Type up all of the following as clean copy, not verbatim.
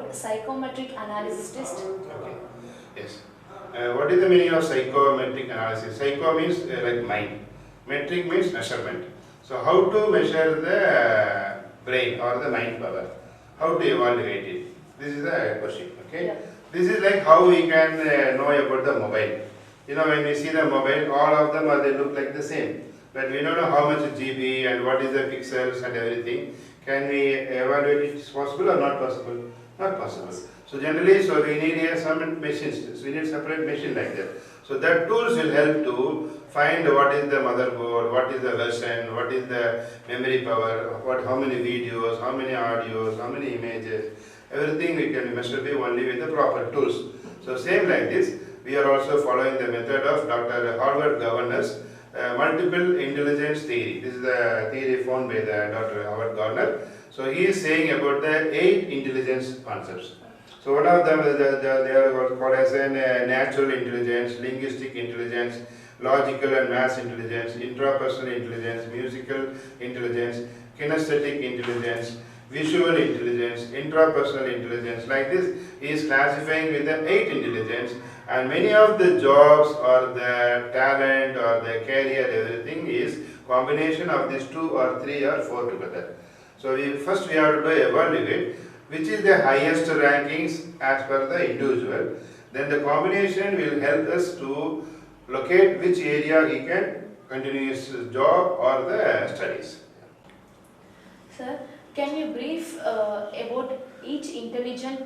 about psychometric analysis test? Okay. Yes. What is the meaning of psychometric analysis? Psycho means like mind. Metric means measurement. So how to measure the brain or the mind power? How to evaluate it? This is the question. Okay. Yeah. This is like how we can know about the mobile. You know, when we see the mobile, all of them they look like the same. But we don't know how much GB and what is the pixels and everything. Can we evaluate it? Is possible or not possible? Not possible. So generally, so we need here some machines. So we need separate machine like that. So that tools will help to find what is the motherboard, what is the version, what is the memory power, how many videos, how many audios, how many images. Everything we can measure only with the proper tools. So same like this, we are also following the method of Dr. Howard Gardner's multiple intelligence theory. This is the theory found by the Dr. Howard Gardner. So he is saying about the 8 intelligence concepts. So one of them, they are called as a natural intelligence, linguistic intelligence, logical and mass intelligence, intrapersonal intelligence, musical intelligence, kinesthetic intelligence, visual intelligence, intrapersonal intelligence. Like this, he is classifying with the 8 intelligence, and many of the jobs or the talent or the career, everything is combination of these 2 or 3 or 4 together. So first we have to evaluate which is the highest rankings as per the individual. Then the combination will help us to locate which area he can continue his job or the studies. Sir, can you brief about each intelligence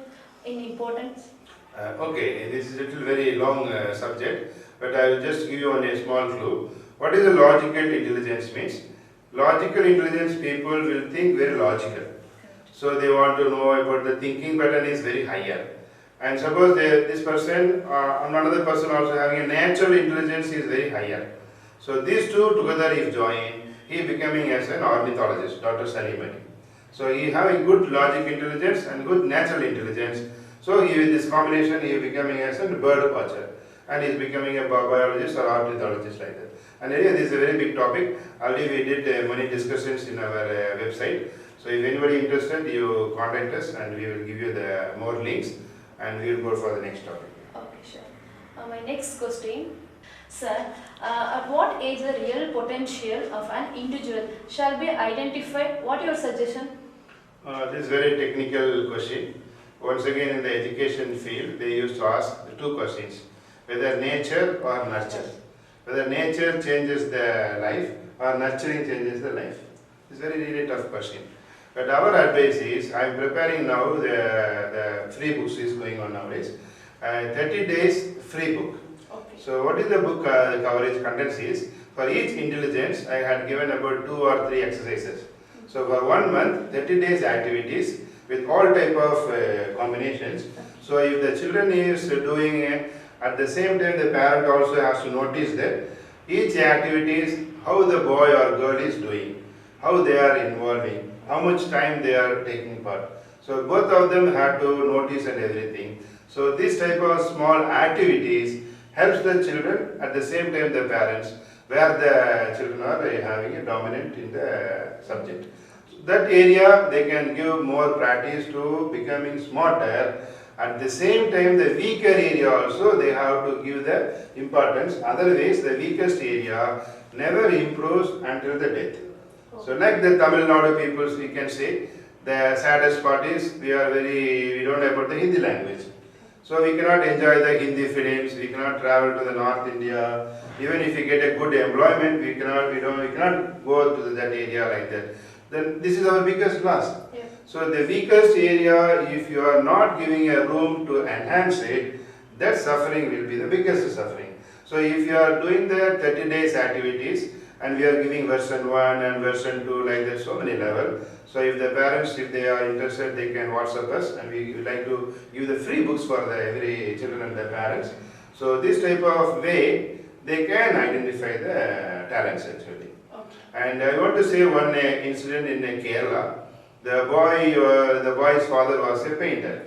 in importance? Okay, this is a little very long subject, but I will just give you one a small clue. What is the logical intelligence means? Logical intelligence, people will think very logical. So they want to know about the thinking pattern is very higher. And suppose this person, another person also having a natural intelligence is very higher. So these two together if joined, he becoming as an ornithologist, Dr. Salimani. So he having good logic intelligence and good natural intelligence. So he with this combination he is becoming as a bird watcher, and he is becoming a biologist or ornithologist like that. And anyway, this is a very big topic. Already we did many discussions in our website. So if anybody interested, you contact us and we will give you the more links, and we will go for the next topic. Okay, sure. My next question, sir, at what age the real potential of an individual shall be identified? What your suggestion? This is very technical question. Once again, in the education field, they used to ask 2 questions: whether nature or nurture. Whether nature changes the life or nurturing changes the life. It's a very really tough question. But our advice is, I am preparing now the free books is going on nowadays. 30 days free book. Okay. So what is the book coverage contents is, for each intelligence I had given about 2 or 3 exercises. So for 1 month, 30 days activities with all type of combinations. So if the children is doing at the same time the parent also has to notice that each activities, how the boy or girl is doing, how they are involving, how much time they are taking part. So both of them have to notice and everything. So this type of small activities helps the children, at the same time the parents, where the children are having a dominant in the subject. So that area they can give more practice to becoming smarter. At the same time, the weaker area also they have to give the importance. Otherwise, the weakest area never improves until the death. So like the Tamil Nadu peoples, we can say, the saddest part is we don't know about the Hindi language. So we cannot enjoy the Hindi films, we cannot travel to the North India. Even if we get a good employment, we cannot go to that area like that. Then this is our biggest loss. Yeah. So the weakest area, if you are not giving a room to enhance it, that suffering will be the biggest suffering. So if you are doing the 30 days activities, and we are giving version 1 and version 2 like that, so many levels. So if the parents, if they are interested, they can WhatsApp us, and we would like to give the free books for every children and the parents. So this type of way, they can identify the talents actually. Okay. And I want to say one incident in Kerala. The boy's father was a painter,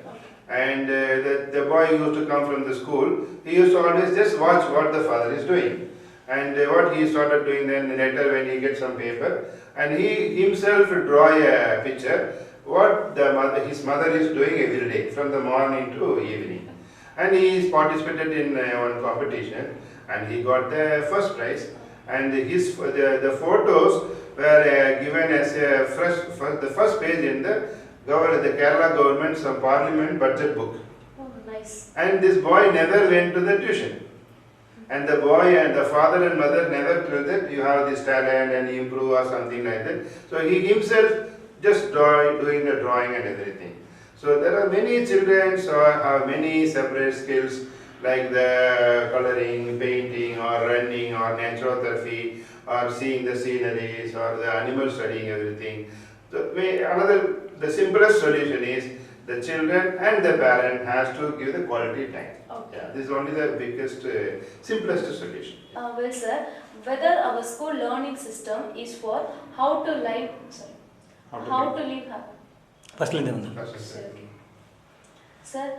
and the boy used to come from the school. He used to always just watch what the father is doing. And what he started doing then later when he gets some paper, and he himself draw a picture what his mother is doing every day from the morning to evening. And he participated in one competition and he got the first prize. And the photos were given as the first page in the Kerala government's parliament budget book. Oh, nice. And this boy never went to the tuition. And the boy and the father and mother never told that you have this talent and improve or something like that. So he himself just doing the drawing and everything. So there are many children who have many separate skills like the coloring, painting or running or naturotherapy or seeing the sceneries or the animal studying everything. So the simplest solution is the children and the parent has to give the quality time. Okay. Yeah, this is only the biggest, simplest solution. Well, sir, whether our school learning system is for how to live happy. First line. Sir,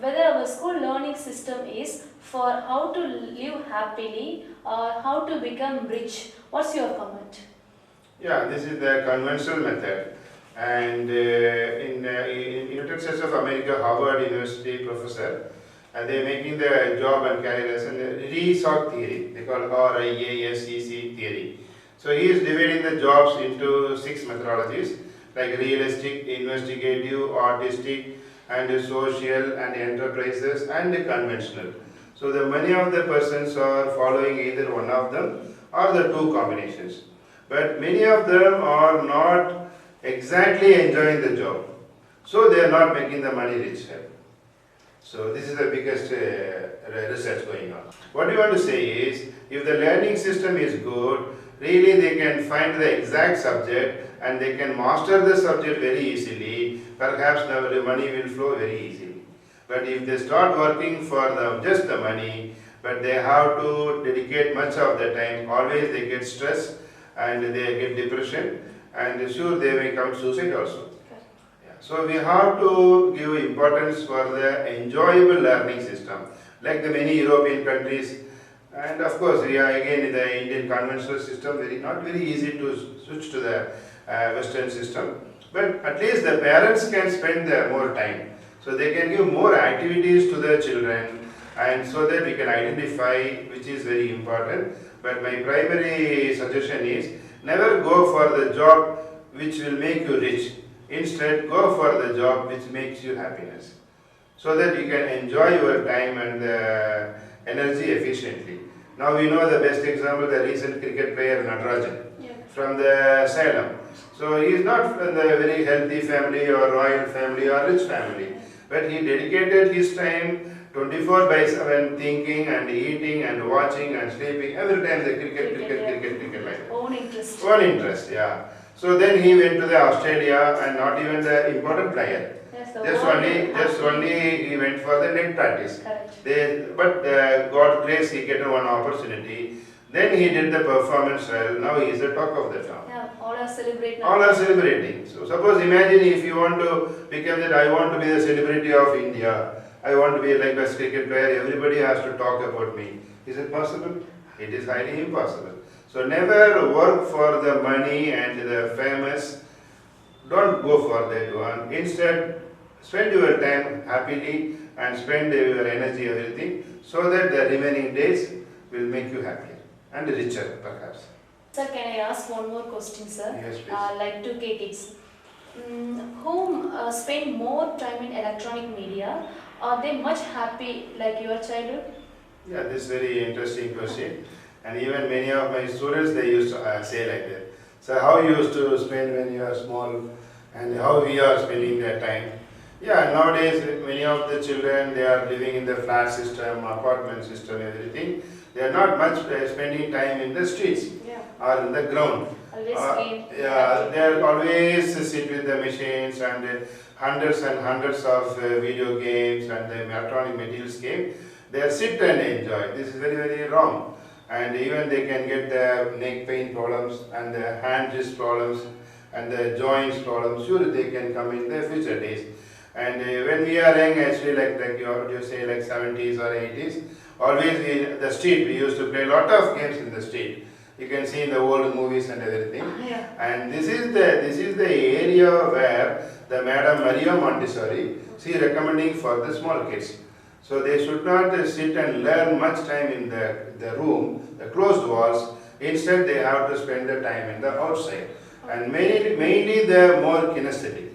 whether our school learning system is for how to live happily or how to become rich. What's your comment? Yeah, this is the conventional method. And in United States of America, Harvard University professor, and they're making the job and career as a RIASEC theory. They call RIASEC theory. So he is dividing the jobs into 6 methodologies like realistic, investigative, artistic, and social, and enterprises, and conventional. So the many of the persons are following either one of them or the 2 combinations. But many of them are not exactly enjoying the job. So they are not making the money rich. So this is the biggest research going on. What we want to say is, if the learning system is good, really they can find the exact subject and they can master the subject very easily, perhaps the money will flow very easily. But if they start working for just the money, but they have to dedicate much of the time, always they get stress and they get depression, and sure they may come suicide also. Yeah. So we have to give importance for the enjoyable learning system, like the many European countries. And of course, we are again in the Indian conventional system, not very easy to switch to the Western system. But at least the parents can spend more time. So they can give more activities to the children, and so that we can identify which is very important. But my primary suggestion is, never go for the job which will make you rich. Instead, go for the job which makes you happiness, so that you can enjoy your time and energy efficiently. Now we know the best example, the recent cricket player Natarajan from the Salem. So he is not from the very healthy family or royal family or rich family, but he dedicated his time 24/7 thinking and eating and watching and sleeping. Every time the cricket like that. Own interest. Own interest, yeah. So then he went to the Australia and not even the important player. Yes, just only he went for the net practice. Correct. But God grace, he get one opportunity. Then he did the performance well. Now he is the talk of the town. Yeah, all are celebrating. All are celebrating. So suppose imagine if you want to become that, I want to be the celebrity of India. I want to be like best cricket player. Everybody has to talk about me. Is it possible? It is highly impossible. So never work for the money and the famous. Don't go for that one. Instead, spend your time happily and spend your energy, everything, so that the remaining days will make you happier and richer, perhaps. Sir, can I ask one more question, sir? Yes, please. Like 2K kids, whom spend more time in electronic media, are they much happy like your childhood? Yeah, this is very interesting question. And even many of my students, they used to say like that. So how you used to spend when you are small and how we are spending that time. Yeah, nowadays many of the children, they are living in the flat system, apartment system, everything. They are not much spending time in the streets or in the ground. Always they are always sit with the machines and hundreds of video games and the electronic materials game. They sit and enjoy. This is very, very wrong. And even they can get the neck pain problems and the hand wrist problems and the joints problems. Sure, they can come in the future days. And when we are young, actually, like you say, like 70s or 80s, always the street, we used to play a lot of games in the street. You can see in the old movies and everything. Yeah. And this is the area where the Madam Maria Montessori, she is recommending for the small kids. So they should not sit and learn much time in the room, the closed walls. Instead, they have to spend the time in the outside. And mainly they are more kinesthetic.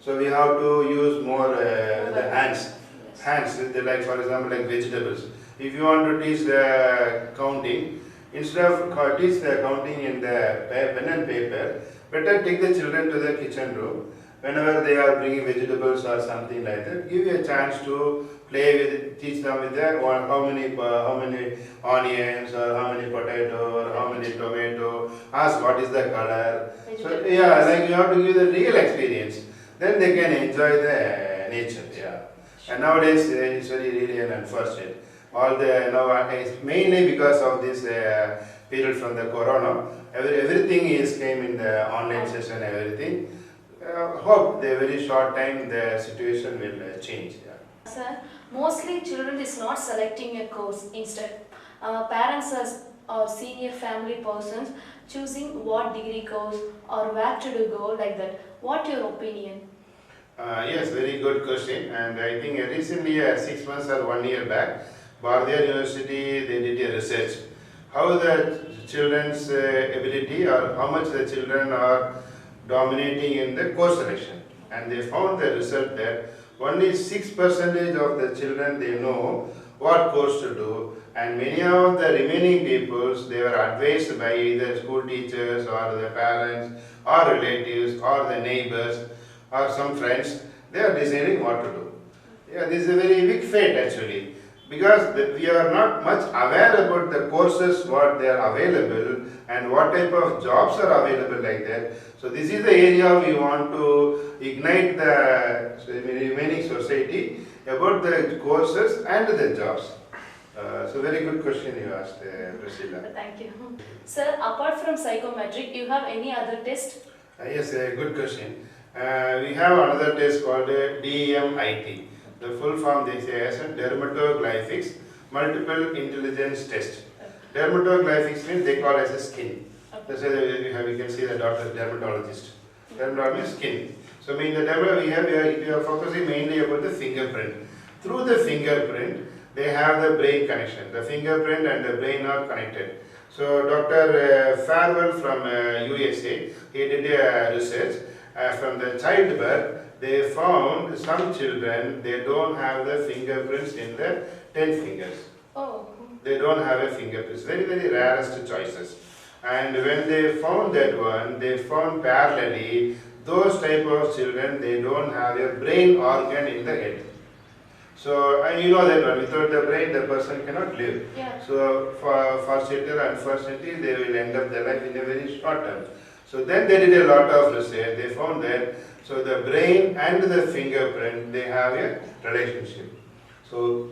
So we have to use more the hands. Yes. Hands, like for example, like vegetables. If you want to teach the counting, instead of teach the counting in the pen and paper, better take the children to the kitchen room. Whenever they are bringing vegetables or something like that, give you a chance to play with, teach them with the how many onions or how many potato or how many tomato. Ask what is the color. So yeah, like you have to give the real experience. Then they can enjoy the nature. Yeah. And nowadays it's very really an unfortunate. All the nowadays mainly because of this period from the corona, everything is came in the online session. Everything. Hope the very short time the situation will change. Yeah. Sir, mostly children is not selecting a course. Instead, parents or senior family persons choosing what degree course or where to go like that. What your opinion? Yes, very good question. And I think recently, 6 months or 1 year back, Bardea University they did a research how the children's ability or how much the children are dominating in the course selection. And they found the result that only 6% of the children they know what course to do, and many of the remaining peoples they were advised by either school teachers or the parents or relatives or the neighbors or some friends. They are deciding what to do. Yeah, this is a very big fate actually, because we are not much aware about the courses what they are available and what type of jobs are available like that. So this is the area we want to ignite the remaining society about the courses and the jobs. So very good question you asked, Priscilla. Thank you. Sir, apart from psychometric, you have any other test? Yes, a good question. We have another test called DMIT. The full form they say as a dermatoglyphics multiple intelligence test. Dermatoglyphics means they call as a skin. That's why we can see the doctor dermatologist. Dermatologist skin. So mean the we are focusing mainly about the fingerprint. Through the fingerprint, they have the brain connection. The fingerprint and the brain are connected. So Dr. Farwell from USA, he did a research. From the childbirth, they found some children, they don't have the fingerprints in the 10 fingers. Oh. They don't have a fingerprint. Very, very rarest choices. And when they found that one, they found parallelly, those type of children, they don't have a brain organ in the head. So, and you know that one, without the brain, the person cannot live. Yeah. So, for certain, unfortunately, they will end up their life in a very short term. So then they did a lot of research. They found that so the brain and the fingerprint they have a relationship. So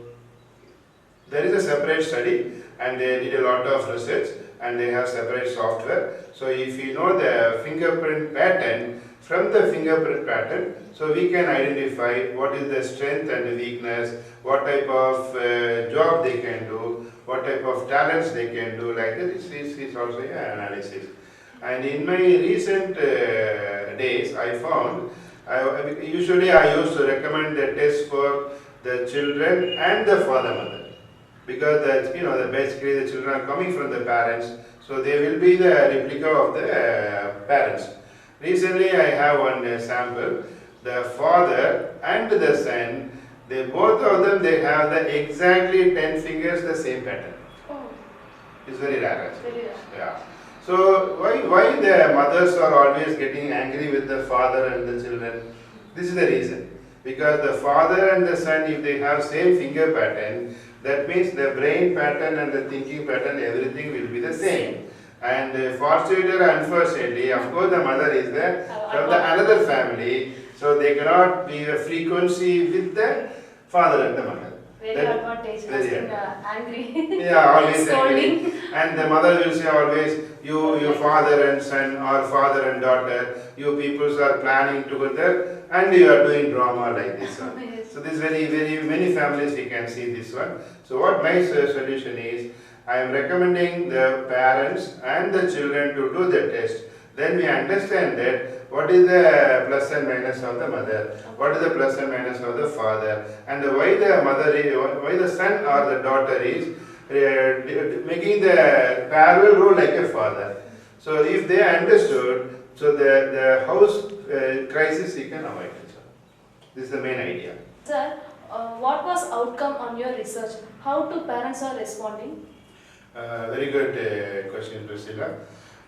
there is a separate study and they did a lot of research and they have separate software. So if you know the fingerprint pattern from the fingerprint pattern, so we can identify what is the strength and the weakness, what type of job they can do, what type of talents they can do. Like that is also an analysis. And in my recent days, I found, usually I used to recommend the test for the children and the father mother, because basically the children are coming from the parents, so they will be the replica of the parents. Recently, I have one sample. The father and the son, they both of them they have the exactly 10 fingers, the same pattern. Oh. It's very rare. Actually. Very rare. Yeah. So why the mothers are always getting angry with the father and the children? This is the reason. Because the father and the son, if they have same finger pattern, that means the brain pattern and the thinking pattern, everything will be the same. And fortunately or unfortunately, of course the mother is there from the another family, so they cannot be a frequency with the father and the mother. Very advantage, very angry. Yeah, always Scolding. angry. And the mother will say always, your father and son or father and daughter, you peoples are planning together and you are doing drama like this one. Yes. So this very, very many families we can see this one. So what my solution is, I am recommending the parents and the children to do the test. Then we understand that what is the plus and minus of the mother, what is the plus and minus of the father, and why the mother, why the son or the daughter is making the parallel role like a father. So if they understood, so the house crisis you can avoid. This is the main idea. Sir, what was outcome on your research? How two parents are responding? Very good question, Priscilla.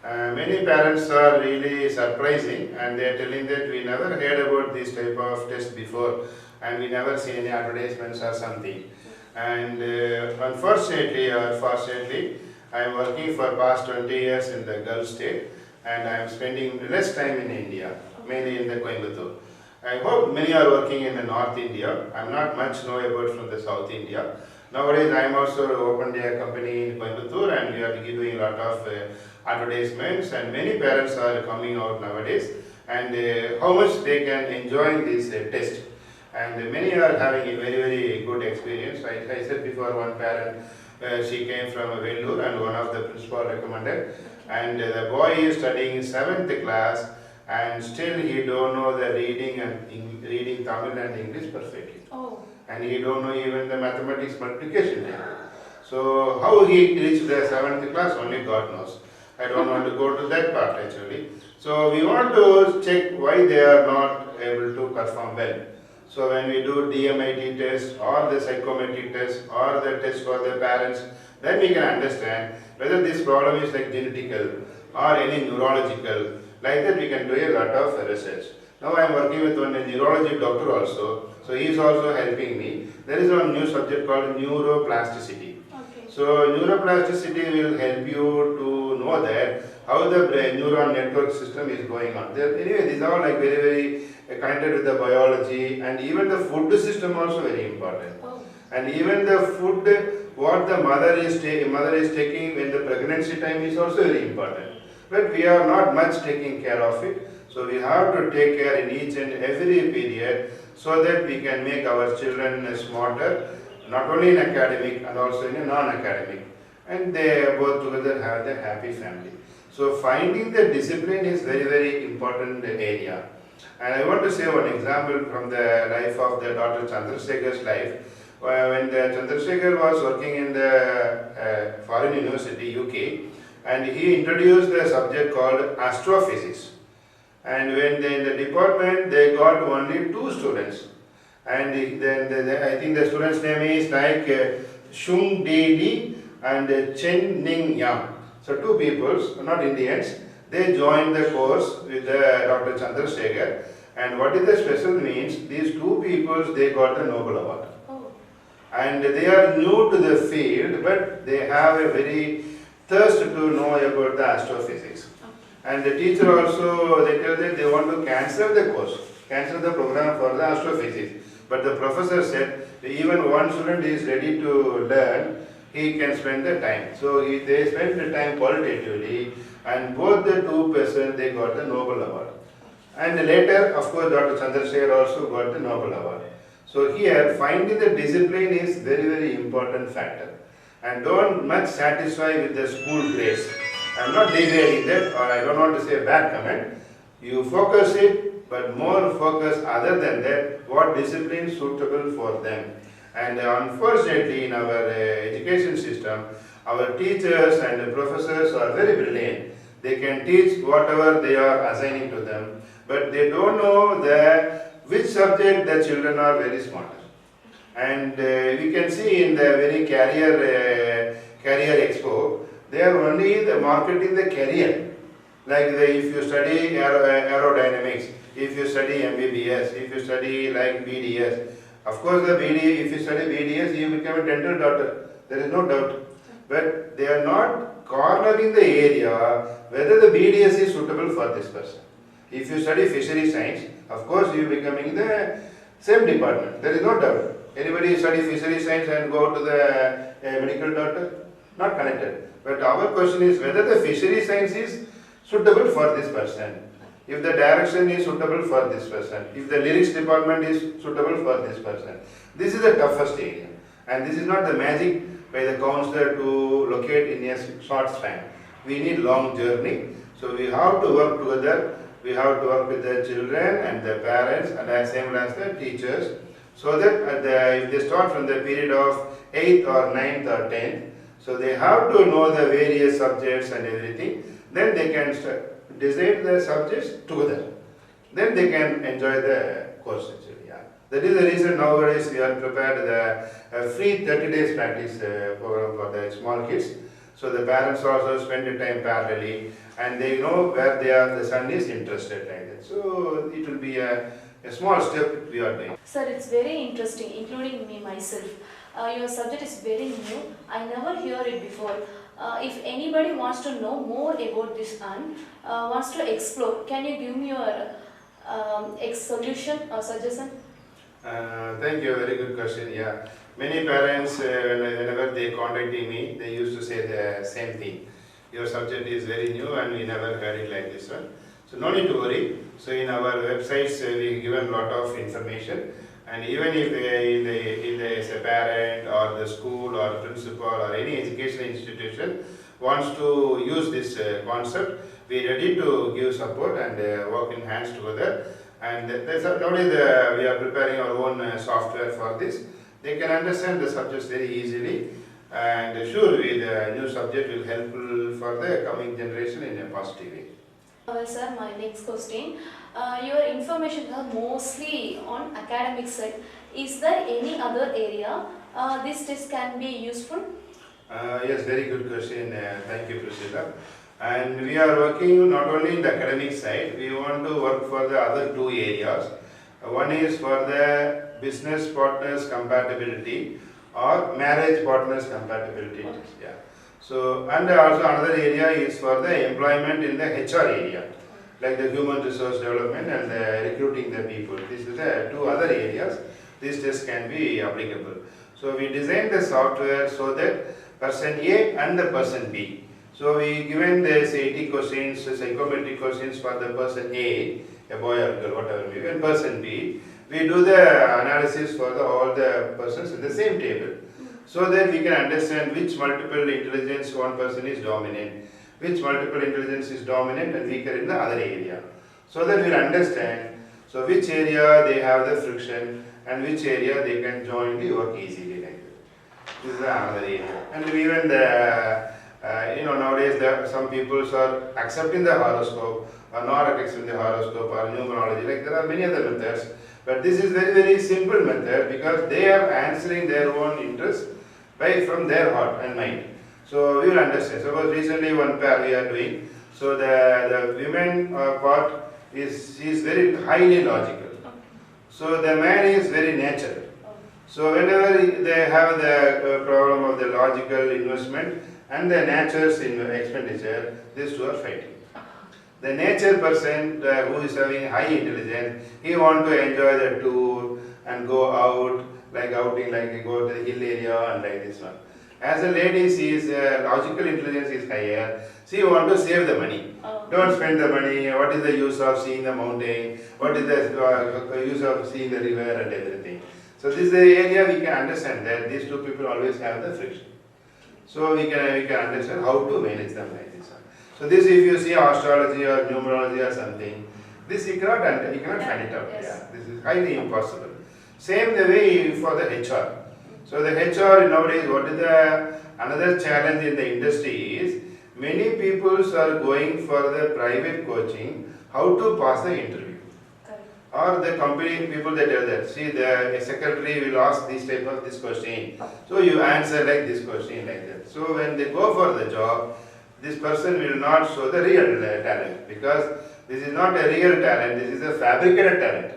Many parents are really surprising and they are telling that we never heard about this type of test before and we never see any advertisements or something. And unfortunately or fortunately, I am working for past 20 years in the Gulf state and I am spending less time in India, mainly in the Coimbatore. I hope many are working in the North India. I am not much know about from the South India. Nowadays, I am also opened a company in Coimbatore and we are doing a lot of advertisements and many parents are coming out nowadays and how much they can enjoy this test. And many are having a very good experience. I said before one parent, she came from Vellore and one of the principal recommended and the boy is studying 7th class and still he don't know the reading and reading Tamil and English perfectly. Oh. And he don't know even the mathematics multiplication. So how he reached the 7th class only God knows. I don't want to go to that part actually. So we want to check why they are not able to perform well. So when we do DMIT test or the psychometric test or the test for the parents, then we can understand whether this problem is like genetical or any neurological. Like that we can do a lot of research. Now I am working with one neurology doctor also. So he is also helping me. There is one new subject called neuroplasticity. Okay. So neuroplasticity will help you to know that how the brain neuron network system is going on. Anyway, these are all like very connected with the biology and even the food system also very important. Oh. And even the food what the mother is taking when the pregnancy time is also very important. But we are not much taking care of it. So we have to take care in each and every period so that we can make our children smarter, not only in academic and also in a non-academic. And they both together have the happy family. So finding the discipline is very important area. And I want to say one example from the life of the Dr. Chandrasekhar's life. When the Chandrasekhar was working in the foreign university, UK, and he introduced the subject called astrophysics. And when they in the department, they got only 2 students. And then I think the student's name is like Shung De Li and Chen Ning Yang. So 2 people, not Indians, they joined the course with Dr. Chandrasekhar. And what is the special means, these 2 people, they got the Nobel Award. Oh. And they are new to the field, but they have a very thirst to know about the astrophysics. And the teacher also, they tell that they want to cancel the course, cancel the program for the astrophysics. But the professor said, even one student is ready to learn, he can spend the time. So they spent the time qualitatively, and both the 2 persons, they got the Nobel Award. And later, of course, Dr. Chandrasekhar also got the Nobel Award. So here, finding the discipline is very important factor. And don't much satisfy with the school grades. I am not degrading that, or I don't want to say a bad comment. You focus it, but more focus other than that, what discipline is suitable for them. And unfortunately, in our education system, our teachers and the professors are very brilliant. They can teach whatever they are assigning to them, but they don't know which subject the children are very smart. And we can see in the very career expo, they are only marketing the career. Like if you study aerodynamics, if you study MBBS, if you study like BDS, of course if you study BDS, you become a dental doctor. There is no doubt. But they are not cornering the area whether the BDS is suitable for this person. If you study fishery science, of course you are becoming the same department. There is no doubt. Anybody study fishery science and go to the medical doctor? Not connected. But our question is whether the fishery science is suitable for this person. If the direction is suitable for this person. If the lyrics department is suitable for this person. This is the toughest area. And this is not the magic by the counselor to locate in a short span. We need long journey. So we have to work together. We have to work with the children and the parents and as same as the teachers. So that if they start from the period of 8th or 9th or 10th, so they have to know the various subjects and everything. Then they can decide the subjects together. Then they can enjoy the course actually. Yeah. That is the reason nowadays we are prepared the free 30 days practice program for the small kids. So the parents also spend the time parallelly and they know where the son is interested like that. So it will be a small step we are doing. Sir, it's very interesting, including me myself. Your subject is very new. I never hear it before. If anybody wants to know more about this and wants to explore, can you give me your solution or suggestion? Thank you, very good question. Yeah, many parents whenever they contacting me, they used to say the same thing. Your subject is very new and we never heard it like this one. So no need to worry. So in our websites we given lot of information, and even if as a parent or the school or principal or any educational institution wants to use this concept, we are ready to give support and work in hands together. And nowadays we are preparing our own software for this. They can understand the subjects very easily, and sure the new subject will help for the coming generation in a positive way. Well, sir, my next question. Your information are mostly on academic side. Is there any other area this test can be useful? Yes, very good question. Thank you, Priscilla. And we are working not only in the academic side, we want to work for the other two areas. One is for the business partners compatibility or marriage partners compatibility. Okay. Yeah. So, and also another area is for the employment in the HR area, like the human resource development and recruiting the people. These are the two other areas this test can be applicable. So we designed the software so that person A and the person B. So we given this 80 questions, psychometric questions for the person A boy or girl, whatever maybe, and person B. We do the analysis for all the persons in the same table, so that we can understand which multiple intelligence one person is dominant, which multiple intelligence is dominant and weaker in the other area. So that we understand which area they have the friction and which area they can jointly work easily like that. This is another area. And even the nowadays some people are accepting the horoscope or not accepting the horoscope or numerology. Like there are many other methods, but this is very very simple method because they are answering their own interest from their heart and mind. So we will understand. Suppose recently one pair we are doing. So the women part is very highly logical. So the man is very natural. So whenever they have the problem of the logical investment and the nature's expenditure, these two are fighting. The nature person who is having high intelligence, he want to enjoy the tour and go out, like outing, like go to the hill area and like this one. As a lady, she is logical intelligence is higher. She want to save the money. Don't spend the money. What is the use of seeing the mountain? What is the use of seeing the river and everything? So this is the area we can understand that these two people always have the friction. So we can understand how to manage them like this. So this, if you see astrology or numerology or something, this you cannot find it out. Yes. Yeah, this is highly impossible. Same the way for the HR. So the HR nowadays, what is another challenge in the industry is many people are going for the private coaching how to pass the interview. Or the company people they tell that, see the secretary will ask this type of this question, so you answer like this question like that. So when they go for the job, this person will not show the real talent because this is not a real talent, this is a fabricated talent.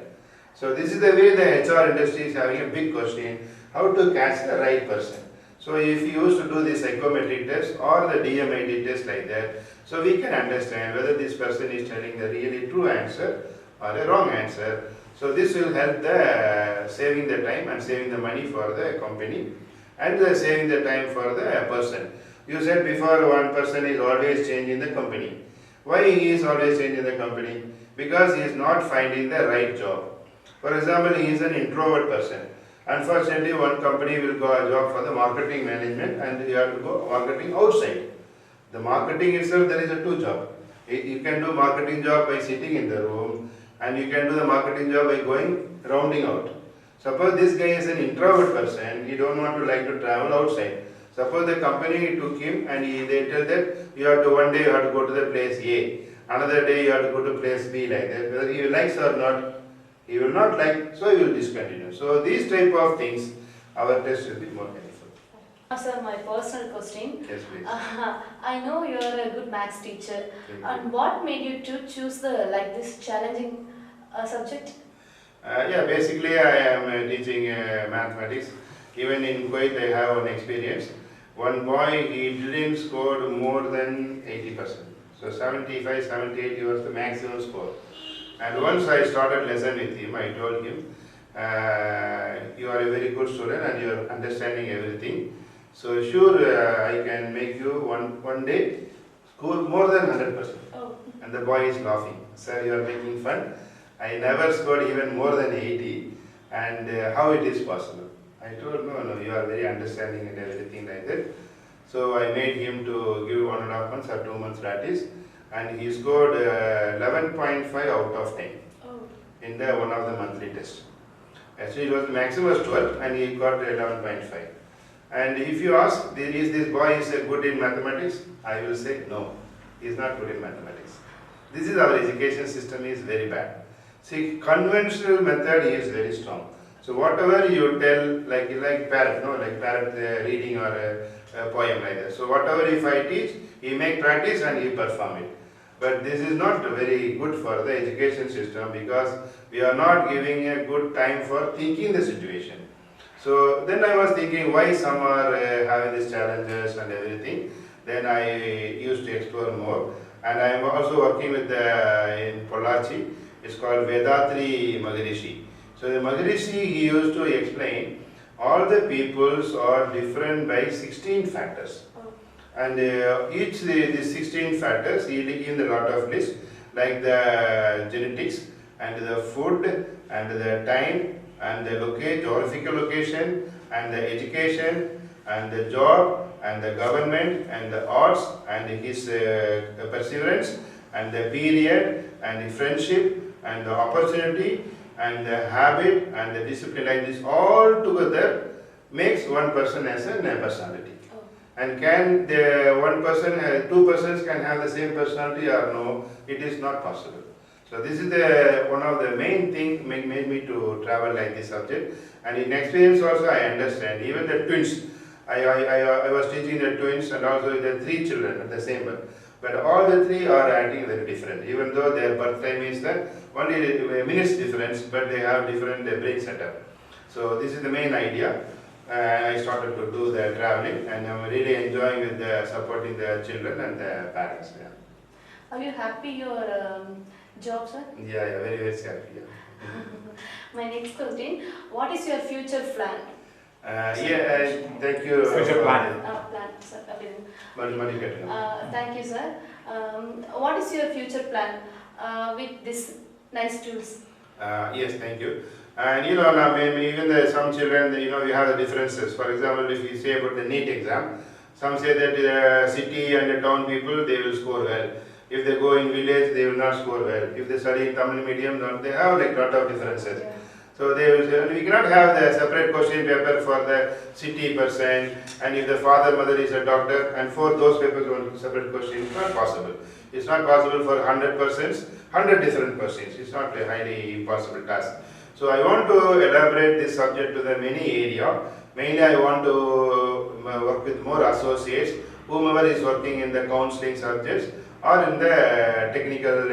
So this is the way the HR industry is having a big question, how to catch the right person. So if you used to do the psychometric test or the DMIT test like that, so we can understand whether this person is telling the really true answer or a wrong answer. So this will help the saving the time and saving the money for the company and saving the time for the person. You said before one person is always changing the company. Why he is always changing the company? Because he is not finding the right job. For example, he is an introvert person Unfortunately, one company will go a job for the marketing management and you have to go marketing outside. The marketing itself, there is a two job. You can do marketing job by sitting in the room and you can do the marketing job by going rounding out. Suppose this guy is an introvert person, he don't want to like to travel outside. Suppose the company took him and they tell that you have to one day you have to go to the place A, another day you have to go to place B like that. Whether he likes or not, he will not like, so he will discontinue. So these type of things, our test will be more helpful. Sir, my personal question. Yes, please. I know you are a good maths teacher. Thank you. And what made you to choose this challenging subject? Yeah, basically I am teaching mathematics. Even in Kuwait I have an experience. One boy, he didn't score more than 80%. So 75, 78 he was the maximum score. And once I started lesson with him, I told him, you are a very good student and you are understanding everything. So sure, I can make you one day score more than 100%. Oh. And the boy is laughing. Sir, you are making fun. I never scored even more than 80. And how it is possible? I told, no, you are very understanding and everything like that. So I made him to give 1.5 months or 2 months practice. And he scored 11.5 out of 10 Oh. in the one of the monthly tests. Actually, it was the maximum was 12 and he got 11.5. And if you ask, is this boy is good in mathematics? I will say no, he is not good in mathematics. This is our education system is very bad. See, conventional method is very strong. So whatever you tell, like parrot, like parrot reading or a poem like that. So whatever if I teach, he make practice and he perform it. But this is not very good for the education system because we are not giving a good time for thinking the situation. So then I was thinking why some are having these challenges and everything. Then I used to explore more. And I am also working with in Pollachi. It's called Vedatri Maharishi. So the Maharishi, he used to explain all the peoples are different by 16 factors. Oh. And each the 16 factors, he gives a lot of list like the genetics and the food and the time and the geographical location and the education and the job and the government and the arts and his perseverance and the period and the friendship and the opportunity and the habit and the discipline, like this all together makes one person as a personality. Oh. And can the one person, two persons can have the same personality or no? It is not possible. So this is the one of the main things made me to travel like this subject. And in experience also I understand. Even the twins, I was teaching the twins and also the 3 children at the same birth. But all the 3 are acting very different. Even though their birth time is the only minutes difference, but they have different brain setup. So this is the main idea. I started to do the traveling and I'm really enjoying with supporting the children and the parents. Yeah. Are you happy your job, sir? Yeah, very, very happy. Yeah. My next question, what is your future plan? Thank you. Future plan. Plan, sir. Thank Thank you, sir. What is your future plan with this nice tools? Yes, thank you. And now even some children, we have the differences. For example, if we say about the NEET exam, some say that city and the town people, they will score well. If they go in village, they will not score well. If they study in Tamil medium, they have like lot of differences. Yeah. So they will say, we cannot have the separate question paper for the city person, and if the father, mother is a doctor, and for those papers one separate question, it's not possible. It's not possible for 100 persons, 100 different questions. It's not a highly impossible task. So I want to elaborate this subject to the many area. Mainly I want to work with more associates, whomever is working in the counseling subjects or in the technical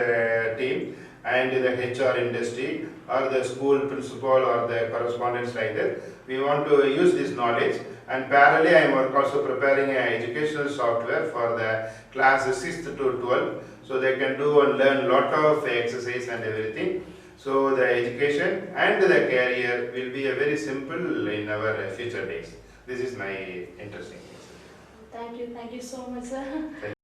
team and in the HR industry or the school principal or the correspondence like that. We want to use this knowledge, and parallelly I am also preparing an educational software for the class 6th to 12th, so they can do and learn lot of exercise and everything. So the education and the career will be a very simple in our future days. This is my interesting thing. Thank you so much, sir. Thank you.